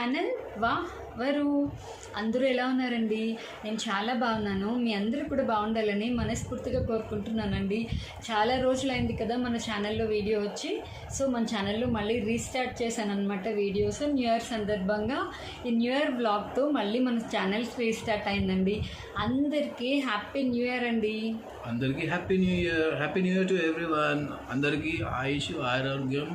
Channel వరు అందరూ ఎలా ఉన్నారండి? నేను చాలా బాగున్నాను. మీ అందరూ కూడా బాగుండాలని మనస్ఫూర్తిగా కోరుకుంటున్నానండి. చాలా రోజులైంది కదా మన ఛానల్లో వీడియో వచ్చి. సో మన ఛానల్లో మళ్ళీ రీస్టార్ట్ చేశాను అనమాట వీడియోస్. న్యూ ఇయర్ సందర్భంగా ఈ న్యూ ఇయర్ వ్లాగ్తో మళ్ళీ మన ఛానల్ రీస్టార్ట్ అయిందండి. అందరికీ హ్యాపీ న్యూ ఇయర్ అండి. అందరికీ happy new year to everyone. అందరికీ ఆయుష్ ఆరోగ్యం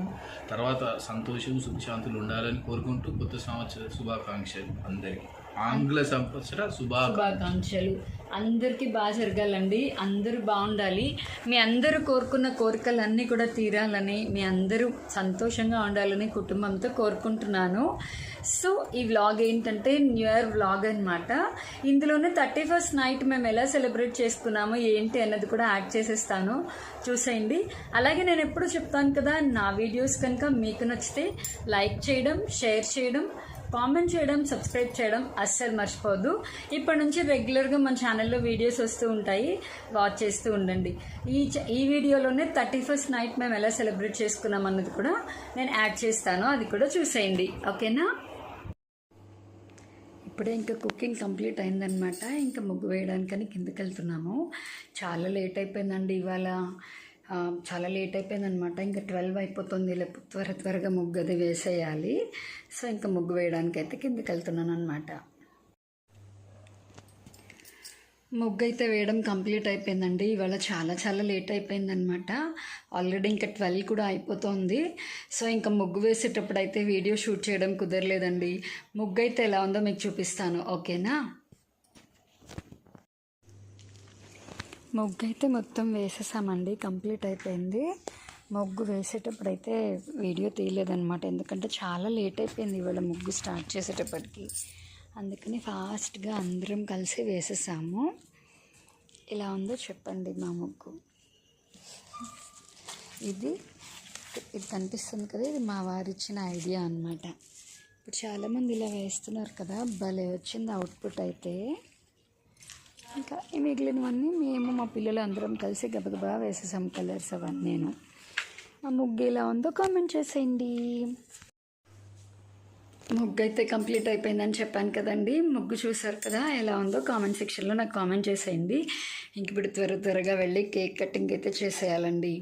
తర్వాత సంతోషం సుఖశాంతులు ఉండాలని కోరుకుంటూ కొత్త సంవత్సర శుభాకాంక్షలు అందరికీ. ఆంగ్ల సంవత్సర శుభాకాంక్షలు అందరికీ బాగా జరగాలండి. అందరూ బాగుండాలి. మీ అందరూ కోరుకున్న కోరికలన్నీ కూడా తీరాలని, మీ అందరూ సంతోషంగా ఉండాలని కుటుంబంతో కోరుకుంటున్నాను. సో ఈ వ్లాగ్ ఏంటంటే న్యూ ఇయర్ వ్లాగ్ అనమాట. ఇందులోనే 31st నైట్ మేము ఎలా సెలబ్రేట్ చేసుకున్నామో ఏంటి అన్నది కూడా యాడ్ చేసేస్తాను, చూసేయండి. అలాగే నేను ఎప్పుడు చెప్తాను కదా, నా వీడియోస్ కనుక మీకు నచ్చితే లైక్ చేయడం, షేర్ చేయడం, కామెంట్ చేయడం, సబ్స్క్రైబ్ చేయడం అస్సలు మర్చిపోవద్దు. ఇప్పటి నుంచి రెగ్యులర్గా మన ఛానల్లో వీడియోస్ వస్తూ ఉంటాయి, వాచ్ చేస్తూ ఉండండి. ఈ వీడియోలోనే 31st నైట్ మేము ఎలా సెలబ్రేట్ చేసుకున్నాం అన్నది కూడా నేను యాడ్ చేస్తాను, అది కూడా చూసేయండి. ఓకేనా? ఇప్పుడే ఇంకా కుకింగ్ కంప్లీట్ అయిందనమాట. ఇంకా ముగ్గు వేయడానికని కిందకి వెళ్తున్నాము. చాలా లేట్ అయిపోయిందండి ఇవాళ, చాలా లేట్ అయిపోయిందనమాట. ఇంకా 12 అయిపోతుంది. లేకపోతే త్వరగా ముగ్గు అది వేసేయాలి. సో ఇంకా ముగ్గు వేయడానికి అయితే కిందకి వెళ్తున్నాను అనమాట. ముగ్గు అయితే వేయడం కంప్లీట్ అయిపోయిందండి. ఇవాళ చాలా లేట్ అయిపోయిందనమాట. ఆల్రెడీ ఇంకా 12 కూడా అయిపోతుంది. సో ఇంకా ముగ్గు వేసేటప్పుడు అయితే వీడియో షూట్ చేయడం కుదరలేదండి. ముగ్గు అయితే ఎలా ఉందో మీకు చూపిస్తాను, ఓకేనా? ముగ్గు అయితే మొత్తం వేసేసామండి, కంప్లీట్ అయిపోయింది. ముగ్గు వేసేటప్పుడు అయితే వీడియో తీయలేదన్నమాట, ఎందుకంటే చాలా లేట్ అయిపోయింది ఇవాళ ముగ్గు స్టార్ట్ చేసేటప్పటికి. అందుకని ఫాస్ట్గా అందరం కలిసి వేసేసాము. ఇలా ఉందో చెప్పండి మా ముగ్గు. ఇది కనిపిస్తుంది కదా, ఇది మా వారు ఇచ్చిన ఐడియా అన్నమాట. ఇప్పుడు చాలామంది ఇలా వేస్తున్నారు కదా, భలే వచ్చింది అవుట్పుట్ అయితే. ఇంకా ఈ మిగిలినవన్నీ మేము మా పిల్లలు అందరం కలిసి గబగబా వేసేసాం కలర్స్ అవన్నీ. నేను ఆ ముగ్గు ఎలా ఉందో కామెంట్ చేసేయండి. ముగ్గు అయితే కంప్లీట్ అయిపోయిందని చెప్పాను కదండి. ముగ్గు చూసారు కదా, ఎలా ఉందో కామెంట్ సెక్షన్లో నాకు కామెంట్ చేసేయండి. ఇంక ఇప్పుడు త్వరగా వెళ్ళి కేక్ కటింగ్ అయితే చేసేయాలండి.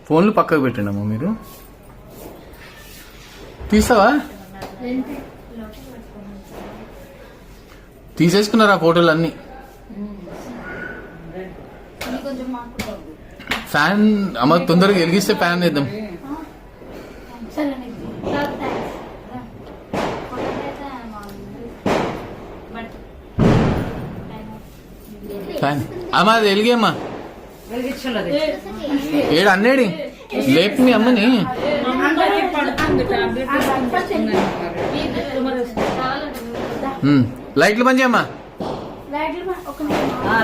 ఫోన్లు పక్కకు పెట్టండి మీరు. తీసావా? తీసేసుకున్నారా ఫోటోలు అన్నీ? ఫ్యాన్ అమ్మ తొందరగా వెలిగిస్తే ఫ్యాన్ వేద్దాం. ఫ్యాన్ అమ్మ అది వెలిగేమ్మా. ఏడు అన్నేడి లేపు మీ అమ్మని. లైట్లు బంద్ చేయమ్మా.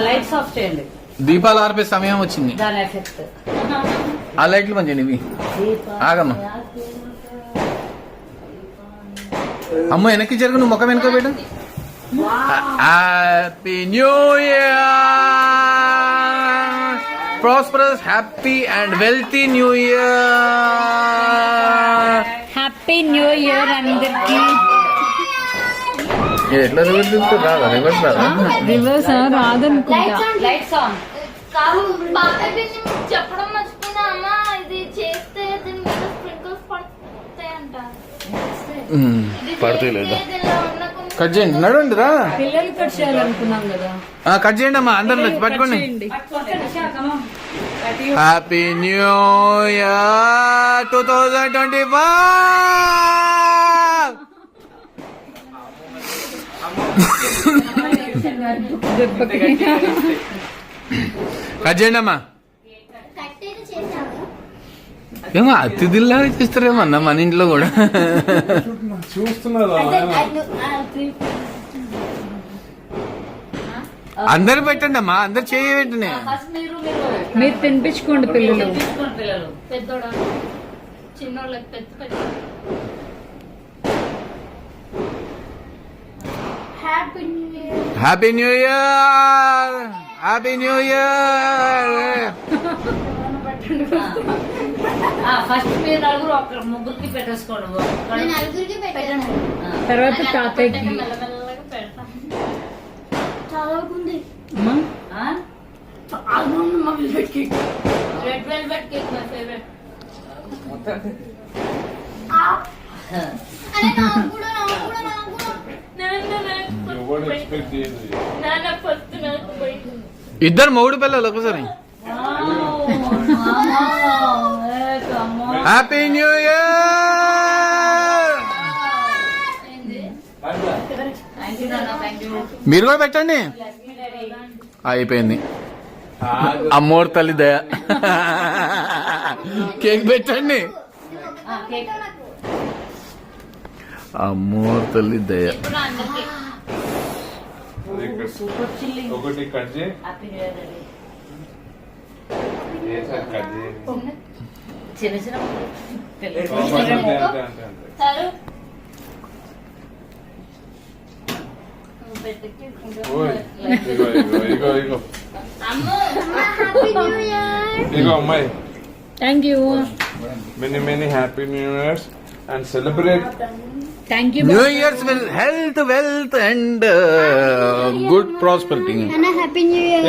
లైట్స్ ఆఫ్ చేయండి. దీపాలు ఆర్పే సమయం వచ్చింది. ఆ లైట్లు బంద్ చేయండి. ఇవి ఆగమ్మా. అమ్మ వెనక్కి జరుగు, నువ్వు ముఖం వెనుక పెట్టు. Happy new year, prosperous happy and wealthy new year. Happy new year అందరికీ. ఎట్లా రివర్స్ రాదా? రివర్స్ రాదా? రివర్స్ రాదనుకుంటా. చెప్పడం మర్చిపోయినా అమ్మా, ఇది చేస్తే దీని మీద స్ప్రింకిల్స్ పడతాయంట. పడుతుంది లేదా? కట్ చేయండి, నడండి రా. పిల్లలు కట్ చేయాలనుకున్నాం కదా. కట్ చేయండి అమ్మా, అందరు పట్టుకోండి. Happy new year 2025. కట్ చేయండి అమ్మా. ఏమో అతిథిలాగా చేస్తారేమన్నా మన ఇంట్లో కూడా. అందరు పెట్టండి అమ్మా, అందరు చేయ పెట్టండి. మీరు తినిపించుకోండి పిల్లలు. పెద్దోడా చిన్నోళ్ళకి పెద్ద happy new year. Happy new year. Happy new year. First మీరు నలుగురు ఒక ముగ్గురికి పెట్టేసుకోండి. నేను నలుగురికి పెట్టాను. తర్వాత తాతయ్యకి. మెల్లమెల్లగా పెడతాను. చాలా ఉంది. అమ్మా red velvet cake my favourite. అరే నాకు కూడా. నాన్న ఫస్ట్ నాకు పోయింది. ఇద్దరు మొగుడు పిల్లలు ఒకసారి హ్యాపీ న్యూ ఇయర్. మీరు కూడా పెట్టండి. అయిపోయింది. అమ్మోరు తల్లి దయ. కేక్ పెట్టండి. అమ్మోరు తల్లి దయ. ఒకటి కట్ చేయి. చిన్న చిన్న చాలు. ఇగో అమ్మ హ్యాపీ న్యూ ఇయర్. ఇగో అమ్మాయి. Thank you. Many happy new years and celebrate. Thank you. New years will health wealth and good prosperity. నాన్న హ్యాపీ న్యూ ఇయర్.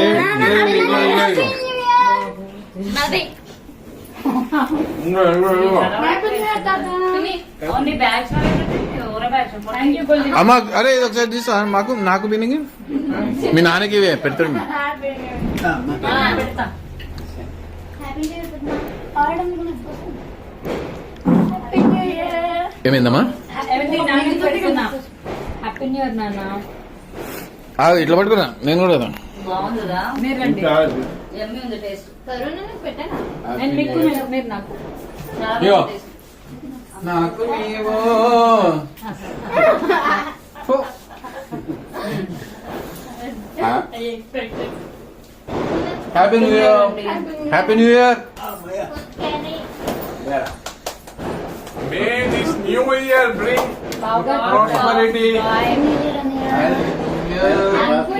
నాది ఓన్లీ బ్యాగ్స్ థ్యాంక్ యూ. అమ్మ అరే ఇది ఒకసారి తీసా మాకు నాకు బినింగ్ మీ నాన్నకి ఇవే పెడతాడు. పెడతా. Happy new year. ఆడడం హ్యాపీ న్యూ ఇయర్. ఏమైందమ్మా? హ్యాపీ న్యూ ఇయర్ నాన్న. ఇట్లా పట్టుకున్నా నేను కూడా కదా. బాగుందిరా. మీరు రండి. ఎమ్మి ఉంది టేస్ట్. కరోనా పెట్టానా? నేను మీకు మీరు నాకు. చాలా ఇగో. టేస్ట్. నాకు happy new year. Happy new year. May this new year bring prosperity. నాకు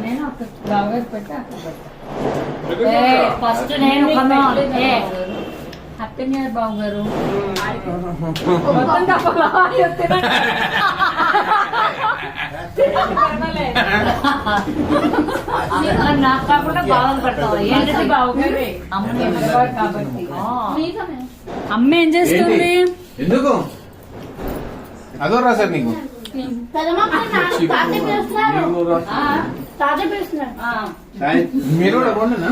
నేను బావగారు పెట్టా. ఫస్ట్ నేను హ్యాపీ న్యూ ఇయర్ బాబు గారు. నాకు కాకుండా బాగా పెడతావు. ఏంటంటే బాగా అమ్మ కాబట్టి. అమ్మ ఏం చేస్తుంది? ఎందుకు అదో రాశారు నీకు? తాత పిలుస్తున్నారు. మీరు కూడా పోండినా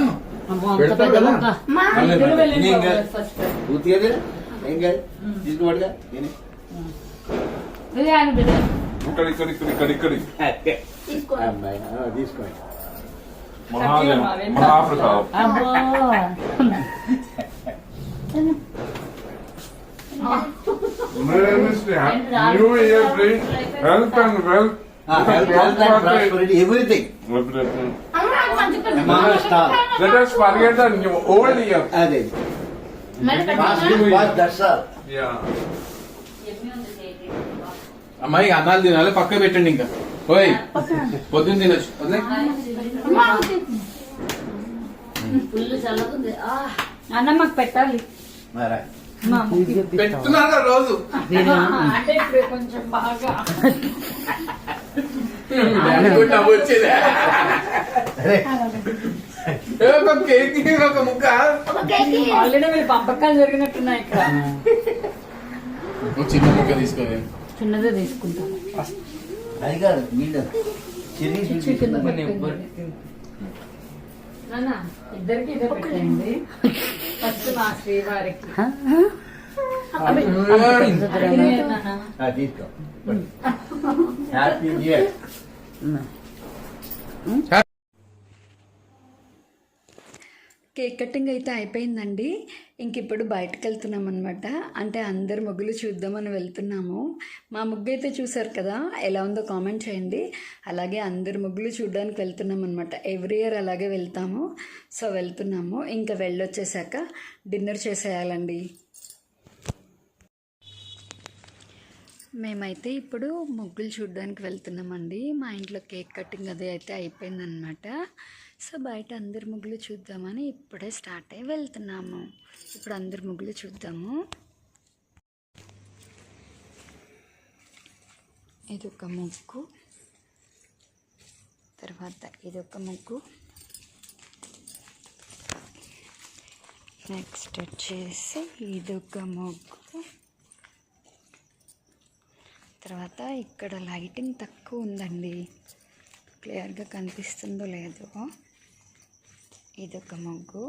పెడతారు కదా. ఇక్కడ తీసుకోండి. మహాప్రసాదం. New year bring health and wealth. Everything. Let us forget the new old year. అదే దట్స్ ఆల్. Yeah. అమ్మాయి అన్నాలు తినాలి పక్క పెట్టండి. ఇంకా ఓయ్ పొద్దున్న తినొచ్చు. ఫుల్ చల్లగుంది. అన్న మాకు పెట్టాలి. మా అమ్మకి. పెట్టున్నారు రోజు అంటే ఇప్పుడు కొంచెం బాగా వచ్చేదే. ఒక కేక్ ఒక ముక్క. ఆల్రెడీ మీరు పంపకాలు జరిగినట్టున్నాయి ఇక్కడ. చిన్న ముక్క తీసుకోవాలి. చిన్నదే తీసుకుంటాను. అది కాదు నీళ్ళు చికెన్ నాన్న ఇద్దరికి ఇదే పెట్టండి. ఫస్ట్ మా శ్రీవారికి. తీసుకో. Happy new year. Cake cutting అయితే అయిపోయిందండి. ఇంక ఇప్పుడు బయటకు వెళ్తున్నాం అనమాట. అంటే అందరు ముగ్గులు చూద్దామని వెళ్తున్నాము. మా ముగ్గు అయితే చూసారు కదా, ఎలా ఉందో కామెంట్ చేయండి. అలాగే అందరు ముగ్గులు చూడడానికి వెళ్తున్నాం అనమాట. ఎవ్రీ ఇయర్ అలాగే వెళ్తాము. సో వెళ్తున్నాము. ఇంకా వెళ్ళొచ్చేసాక డిన్నర్ చేసేయాలండి. మేమైతే ఇప్పుడు ముగ్గులు చూడడానికి వెళ్తున్నామండి. మా ఇంట్లో కేక్ కటింగ్ అది అయితే అయిపోయిందనమాట. సో బయట అందరి ముగ్గులు చూద్దామని ఇప్పుడే స్టార్ట్ అయ్యి వెళ్తున్నాము. ఇప్పుడు అందరి ముగ్గులు చూద్దాము. ఇదొక ముగ్గు, తర్వాత ఇదొక ముగ్గు, నెక్స్ట్ వచ్చేసి ఇదొక ముగ్గు, తర్వాత ఇక్కడ లైటింగ్ తక్కువ ఉందండి, క్లియర్గా కనిపిస్తుందో లేదో. ఇదొక ముగ్గు,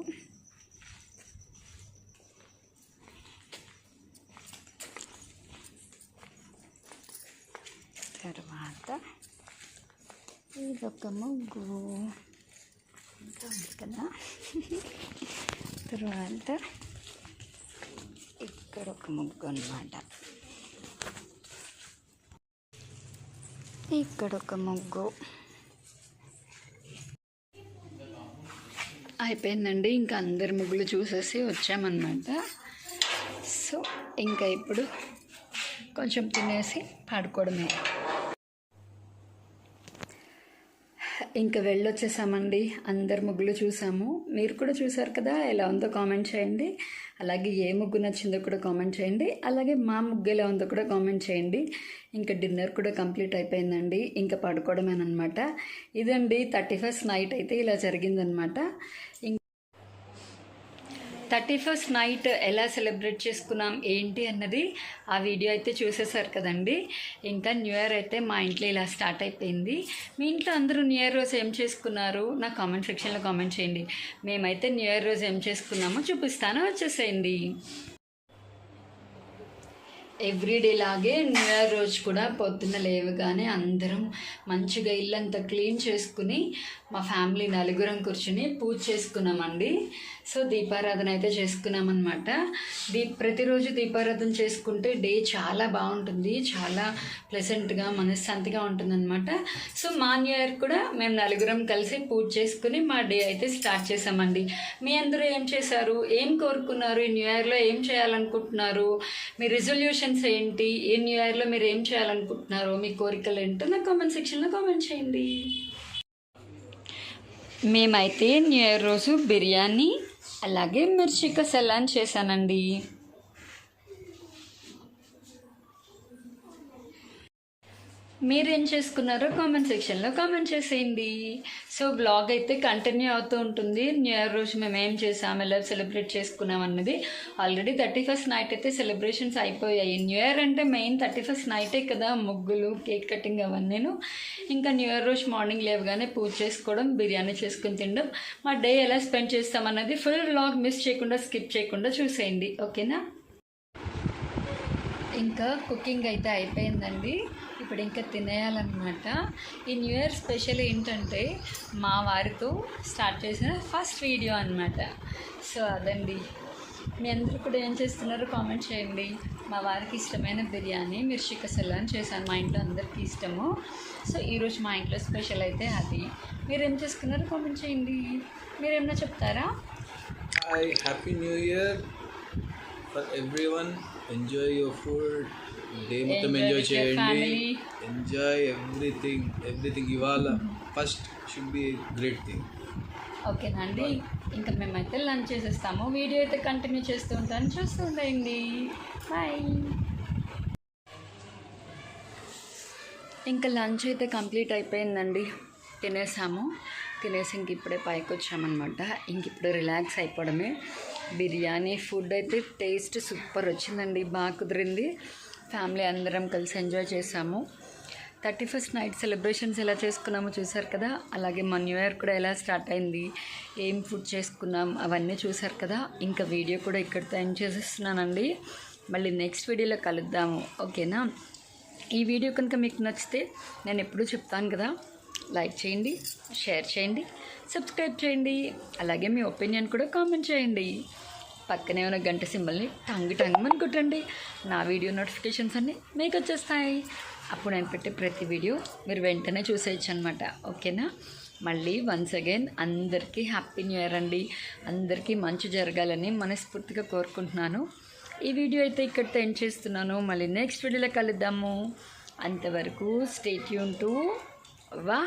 తర్వాత ఇదొక ముగ్గు ఇంకా ఉంది కదా. తర్వాత ఇక్కడ ఒక ముగ్గు అన్నమాట, ఇక్కడ ఒక ముగ్గు అయిపోయిందండి. ఇంకా అందరి ముగ్గులు చూసేసి వచ్చామన్నమాట. సో ఇంకా ఇప్పుడు కొంచెం తినేసి పడుకోవడమే. ఇంకా వెళ్ళొచ్చేసామండి. అందరు ముగ్గులు చూసాము, మీరు కూడా చూసారు కదా. ఎలా ఉందో కామెంట్ చేయండి. అలాగే ఏ ముగ్గు నచ్చిందో కూడా కామెంట్ చేయండి. అలాగే మా ముగ్గు ఎలా ఉందో కూడా కామెంట్ చేయండి. ఇంకా డిన్నర్ కూడా కంప్లీట్ అయిపోయిందండి. ఇంకా పడుకోవడమేనమాట. ఇదండి 31st నైట్ అయితే ఇలా జరిగిందనమాట. 31st నైట్ ఎలా సెలబ్రేట్ చేసుకున్నాం ఏంటి అన్నది ఆ వీడియో అయితే చూసేసారు కదండి. ఇంకా న్యూ ఇయర్ అయితే మా ఇంట్లో ఇలా స్టార్ట్ అయిపోయింది. మీ ఇంట్లో అందరూ న్యూ ఇయర్ రోజు ఏం చేసుకున్నారు నా కామెంట్ సెక్షన్లో కామెంట్ చేయండి. మేమైతే న్యూ ఇయర్ రోజు ఏం చేసుకున్నామో చూపిస్తాను, వచ్చేసేయండి. ఎవ్రీడే లాగే న్యూ ఇయర్ రోజు కూడా పొద్దున్న లేవగానే అందరం మంచిగా ఇల్లంతా క్లీన్ చేసుకుని మా ఫ్యామిలీ నలుగురం కూర్చుని పూజ చేసుకున్నామండి. సో దీపారాధన అయితే చేసుకున్నామన్నమాట. ప్రతిరోజు దీపారాధన చేసుకుంటే డే చాలా బాగుంటుంది, చాలా ప్లెజెంట్గా మనశ్శాంతిగా ఉంటుందన్నమాట. సో మా న్యూ ఇయర్ కూడా మేము నలుగురం కలిసి పూజ చేసుకుని మా డే అయితే స్టార్ట్ చేసామండి. మీ అందరూ ఏం చేశారు, ఏం కోరుకున్నారు, ఈ న్యూ ఇయర్లో ఏం చేయాలనుకుంటున్నారు, మీ రిజల్యూషన్స్ ఏంటి, ఈ న్యూ ఇయర్లో మీరు ఏం చేయాలనుకుంటున్నారు, మీ కోరికలు ఏంటో నా కామెంట్ సెక్షన్లో కామెంట్ చేయండి. మేమైతే న్యూ ఇయర్ రోజు బిర్యానీ అలాగే మిర్చి కసలాన్ చేశానండి. మీరేం చేసుకున్నారో కామెంట్ సెక్షన్లో కామెంట్ చేసేయండి. సో బ్లాగ్ అయితే కంటిన్యూ అవుతూ ఉంటుంది. న్యూ ఇయర్ రోజు మేము ఏం చేసాం, ఎలా సెలబ్రేట్ చేసుకున్నాం అన్నది. ఆల్రెడీ 31st నైట్ అయితే సెలబ్రేషన్స్ అయిపోయాయి. న్యూ ఇయర్ అంటే మెయిన్ 31st నైటే కదా, ముగ్గులు, కేక్ కటింగ్ అవన్నీను. ఇంకా న్యూ ఇయర్ రోజు మార్నింగ్ లేవగానే పూజ చేసుకోవడం, బిర్యానీ చేసుకుని తినడం, మా డే ఎలా స్పెండ్ చేస్తామన్నది ఫుల్ వ్లాగ్ మిస్ చేయకుండా, స్కిప్ చేయకుండా చూసేయండి, ఓకేనా. ఇంకా కుకింగ్ అయితే అయిపోయిందండి. ఇప్పుడు ఇంకా తినేయాలన్నమాట. ఈ న్యూ ఇయర్ స్పెషల్ ఏంటంటే మా వారితో స్టార్ట్ చేసిన ఫస్ట్ వీడియో అన్నమాట. సో అదండి. మీ అందరూ కూడా ఏం చేస్తున్నారో కామెంట్ చేయండి. మా వారికి ఇష్టమైన బిర్యానీ మిర్చి కసలాన్ చేశాను, మా ఇంట్లో అందరికీ ఇష్టము. సో ఈరోజు మా ఇంట్లో స్పెషల్ అయితే అది. మీరేం చేసుకున్నారో కామెంట్ చేయండి. మీరేమన్నా చెప్తారా? Hi, happy new year for everyone. Enjoy your food, day మొత్తం ఎంజాయ్ చేయండి. Enjoy everything. ఇవాళ first should be great thing. ఓకేనా అండి. ఇంకా మేమైతే లంచ్ చేసేస్తాము. వీడియో అయితే కంటిన్యూ చేస్తూ ఉంటాను, చూస్తూ ఉండండి. బాయ్. ఇంకా లంచ్ అయితే కంప్లీట్ అయిపోయిందండి. తినేసి ఇంక ఇప్పుడే పైకి వచ్చామన్నమాట. ఇంక ఇప్పుడు రిలాక్స్ అయిపోవడమే. బిర్యానీ ఫుడ్ అయితే టేస్ట్ సూపర్ వచ్చిందండి, బాగా కుదిరింది. ఫ్యామిలీ అందరం కలిసి ఎంజాయ్ చేసాము. 31st నైట్ సెలబ్రేషన్స్ ఎలా చేసుకున్నామో చూసారు కదా. అలాగే మా న్యూ ఇయర్ కూడా ఎలా స్టార్ట్ అయింది, ఏం ఫుడ్ చేసుకున్నాం అవన్నీ చూసారు కదా. ఇంకా వీడియో కూడా ఇక్కడితో ఎండ్ చేసేస్తున్నానండి. మళ్ళీ నెక్స్ట్ వీడియోలో కలుద్దాము, ఓకేనా. ఈ వీడియో కనుక మీకు నచ్చితే నేను ఎప్పుడూ చెప్తాను కదా, లైక్ చేయండి, షేర్ చేయండి, సబ్స్క్రైబ్ చేయండి. అలాగే మీ ఒపీనియన్ కూడా కామెంట్ చేయండి. పక్కనే ఉన్న గంట సింబల్ని టంగ్ కొట్టండి. నా వీడియో నోటిఫికేషన్స్ అన్నీ మీకు వచ్చేస్తాయి. అప్పుడు నేను పెట్టే ప్రతి వీడియో మీరు వెంటనే చూసేయచ్చు అనమాట, ఓకేనా. మళ్ళీ వన్స్ అగైన్ అందరికీ హ్యాపీ న్యూ ఇయర్ అండి. అందరికీ మంచి జరగాలని మనస్ఫూర్తిగా కోరుకుంటున్నాను. ఈ వీడియో అయితే ఇక్కడితో ఎండ్ చేస్తున్నాను. మళ్ళీ నెక్స్ట్ వీడియోలో కలుద్దాము. అంతవరకు స్టే ట్యూన్ టు వా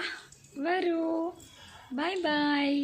వరు. Bye bye.